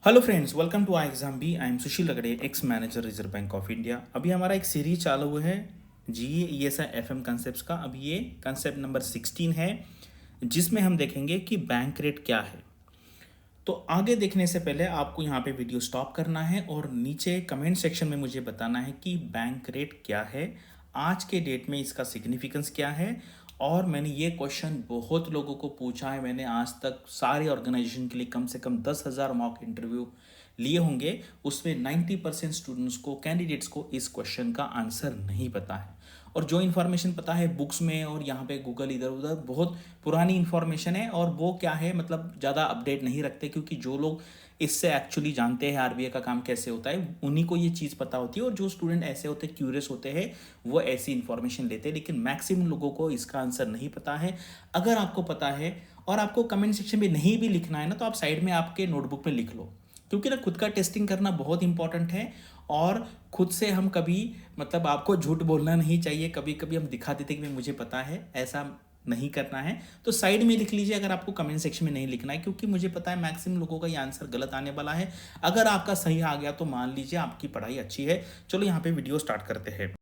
Hello friends, welcome to I exam B. I am Sushil Ragde, ex manager Reserve Bank of India. अभी हमारा एक series चालू हुआ है जीए ईएसआई एफएम कंसेप्ट्स का। अभी ये कंसेप्ट नंबर 16 है, जिसमें हम देखेंगे कि बैंक रेट क्या है। तो आगे देखने से पहले आपको यहाँ पे वीडियो स्टॉप करना है और नीचे कमेंट सेक्शन में मुझे बताना है कि बैंक रेट क्या है, आज के डेट में इसका सिग्निफिकेंस क्या है। और मैंने ये क्वेश्चन बहुत लोगों को पूछा है, मैंने आज तक सारे ऑर्गेनाइजेशन के लिए कम से कम 10,000 मॉक इंटरव्यू लिए होंगे। उसमें 90% स्टूडेंट्स को, कैंडिडेट्स को इस क्वेश्चन का आंसर नहीं पता है। और जो इन्फॉर्मेशन पता है बुक्स में और यहाँ पे गूगल इधर उधर बहुत पुरानी इन्फॉर्मेशन है, और वो क्या है मतलब ज़्यादा अपडेट नहीं रखते, क्योंकि जो लोग इससे एक्चुअली जानते हैं आरबीआई का काम कैसे होता है उन्हीं को ये चीज़ पता होती है। और जो स्टूडेंट ऐसे होते हैं, क्यूरियस होते हैं, वो ऐसी इन्फॉर्मेशन लेते हैं। लेकिन मैक्सिमम लोगों को इसका आंसर नहीं पता है। अगर आपको पता है और आपको कमेंट सेक्शन में नहीं भी लिखना है ना, तो आप साइड में आपके नोटबुक में लिख लो, क्योंकि ना खुद का टेस्टिंग करना बहुत इंपॉर्टेंट है। और खुद से हम कभी मतलब आपको झूठ बोलना नहीं चाहिए। कभी कभी हम दिखा देते कि मुझे पता है, ऐसा नहीं करना है। तो साइड में लिख लीजिए अगर आपको कमेंट सेक्शन में नहीं लिखना है, क्योंकि मुझे पता है मैक्सिमम लोगों का ये आंसर गलत आने वाला है। अगर आपका सही आ गया तो मान लीजिए आपकी पढ़ाई अच्छी है। चलो यहाँ पे वीडियो स्टार्ट करते हैं।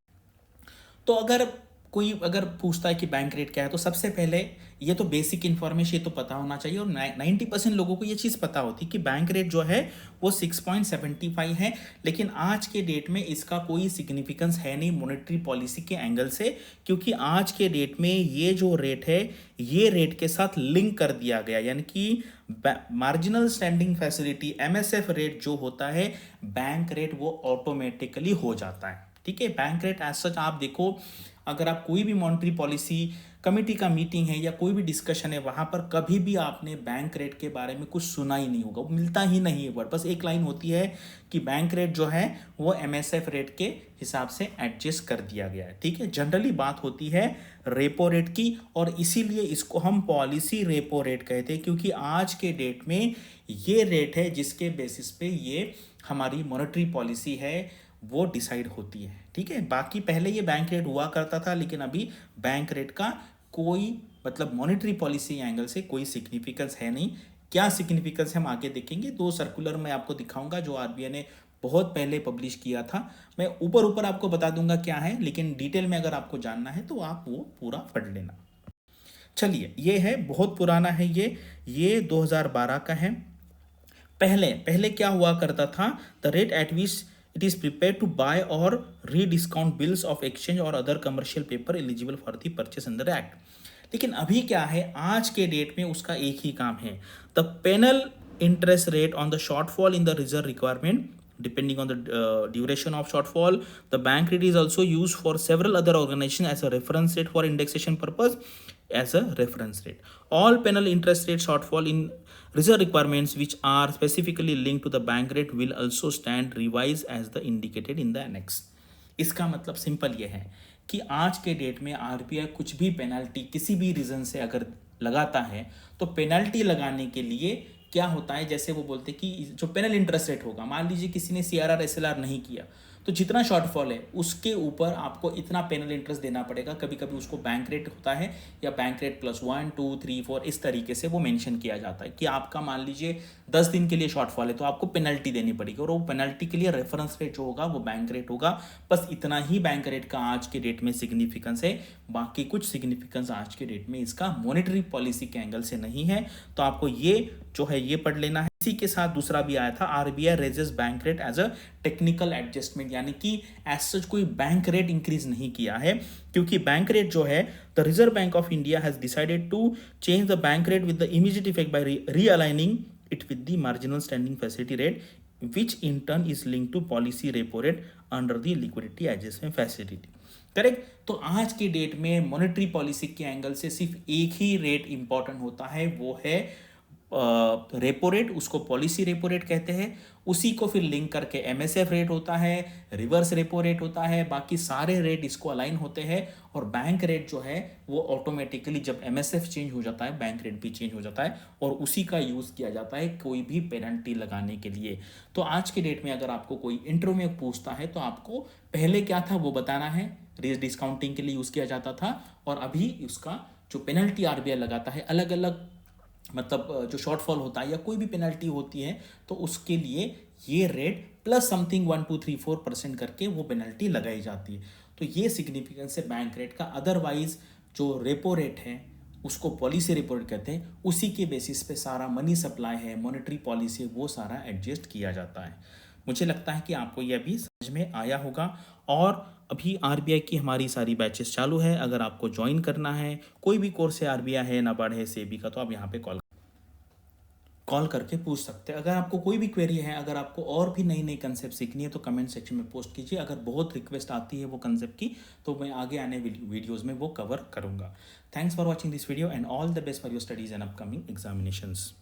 तो अगर कोई अगर पूछता है कि बैंक रेट क्या है, तो सबसे पहले ये तो बेसिक इन्फॉर्मेशन ये तो पता होना चाहिए। और 90% लोगों को ये चीज़ पता होती है कि बैंक रेट जो है वो 6.75 है। लेकिन आज के डेट में इसका कोई सिग्निफिकेंस है नहीं मॉनेटरी पॉलिसी के एंगल से, क्योंकि आज के डेट में ये जो रेट है ये रेट के साथ लिंक कर दिया गया, यानी कि marginal standing facility MSF rate जो होता है बैंक रेट वो ऑटोमेटिकली हो जाता है। ठीक है, बैंक रेट एज सच आप देखो, अगर आप कोई भी मॉनेटरी पॉलिसी कमेटी का मीटिंग है या कोई भी डिस्कशन है, वहां पर कभी भी आपने बैंक रेट के बारे में कुछ सुना ही नहीं होगा, वो मिलता ही नहीं है वर्ड। बस एक लाइन होती है कि बैंक रेट जो है वो एमएसएफ रेट के हिसाब से एडजस्ट कर दिया गया है। ठीक है, जनरली बात होती है रेपो रेट की, और इसीलिए इसको हम पॉलिसी रेपो रेट कहते हैं, क्योंकि आज के डेट में ये रेट है जिसके बेसिस पे ये हमारी मॉनेटरी पॉलिसी है वो डिसाइड होती है। ठीक है, बाकी पहले ये बैंक रेट हुआ करता था, लेकिन अभी बैंक रेट का कोई मतलब मॉनेटरी पॉलिसी एंगल से कोई सिग्निफिकेंस है नहीं। क्या सिग्निफिकेंस हम आगे देखेंगे। दो सर्कुलर मैं आपको दिखाऊंगा जो आरबीआई ने बहुत पहले पब्लिश किया था। मैं ऊपर ऊपर आपको बता दूंगा क्या है, लेकिन डिटेल में अगर आपको जानना है तो आप वो पूरा पढ़ लेना। चलिए, ये है बहुत पुराना है, ये 2012 का है। पहले पहले क्या हुआ करता था, the rate at which it is prepare to buy or rediscount bills of exchange or other commercial paper eligible for the purchase under act. लेकिन अभी क्या है, आज के डेट में उसका एक ही काम है, the penal interest rate on the shortfall in the reserve requirement depending on the duration of shortfall. The bank rate is also used for several other organizations as a reference rate for indexation purpose, as a reference rate. All penal interest rate shortfall in reserve requirements which are specifically linked to the bank rate will also stand revised as the indicated in the annex. इसका मतलब simple ये है कि आज के date में RBI कुछ भी पेनल्टी किसी भी रीजन से अगर लगाता है, तो पेनल्टी लगाने के लिए क्या होता है, जैसे वो बोलते कि जो पेनल इंटरेस्ट रेट होगा, मान लीजिए किसी ने सीआरआर एसएलआर नहीं किया, तो जितना शॉर्टफॉल है उसके ऊपर आपको इतना पेनल इंटरेस्ट देना पड़ेगा। कभी कभी उसको बैंक रेट होता है या बैंक रेट प्लस 1 2 3 4 इस तरीके से वो मेंशन किया जाता है कि आपका मान लीजिए 10 दिन के लिए शॉर्टफॉल है तो आपको पेनल्टी देनी पड़ेगी, और वो पेनल्टी के लिए रेफरेंस रेट जो होगा वो बैंक रेट होगा। बस इतना ही बैंक रेट का आज के डेट में सिग्निफिकेंस है, बाकी कुछ सिग्निफिकेंस आज के डेट में इसका मॉनेटरी पॉलिसी के एंगल से नहीं है। तो आपको ये जो है ये पढ़ लेना है। इसी के साथ दूसरा भी आया था, RBI raises bank rate as a technical adjustment, यानी कि एज सच कोई बैंक रेट इंक्रीज नहीं किया है, क्योंकि बैंक रेट जो है the Reserve Bank of India has decided to change the bank rate with the immediate effect by realigning it with the marginal standing facility rate, which in turn is linked to policy repo rate under the liquidity adjustment facility. Correct. तो आज की date में monetary policy के angle से सिर्फ एक ही rate important होता है, वो है रेपो रेट, उसको पॉलिसी रेपो रेट कहते हैं। उसी को फिर लिंक करके एमएसएफ रेट होता है, रिवर्स रेपो रेट होता है, बाकी सारे रेट इसको अलाइन होते हैं। और बैंक रेट जो है वो ऑटोमेटिकली जब एमएसएफ चेंज हो जाता है बैंक रेट भी चेंज हो जाता है, और उसी का यूज़ किया जाता है कोई भी पेनल्टी लगाने के लिए। तो आज के डेट में अगर आपको कोई इंटरव्यू में पूछता है तो आपको पहले क्या था वो बताना है, डिस्काउंटिंग के लिए यूज़ किया जाता था, और अभी उसका जो पेनल्टी आरबीआई लगाता है अलग अलग मतलब जो शॉर्टफॉल होता है या कोई भी पेनल्टी होती है तो उसके लिए ये रेट प्लस समथिंग 1 2 3 4% करके वो पेनल्टी लगाई जाती है। तो ये सिग्निफिकेंस है बैंक रेट का। अदरवाइज जो रेपो रेट है उसको पॉलिसी रेपो रेट कहते हैं, उसी के बेसिस पे सारा मनी सप्लाई है, मॉनेटरी पॉलिसी, वो सारा एडजस्ट किया जाता है। मुझे लगता है कि आपको ये अभी समझ में आया होगा। और अभी आरबीआई की हमारी सारी बैचेस चालू है। अगर आपको ज्वाइन करना है, कोई भी कोर्स है, आरबीआई है, नाबार्ड है, सेबी का, तो आप यहाँ पे कॉल करके पूछ सकते हैं। अगर आपको कोई भी क्वेरी है, अगर आपको और भी नई नई कंसेप्ट सीखनी है तो कमेंट सेक्शन में पोस्ट कीजिए। अगर बहुत रिक्वेस्ट आती है वो कंसेप्ट की तो मैं आगे आने वीडियोज़ में वो कवर करूँगा। Thanks for watching this video and all the best for your studies and upcoming examinations.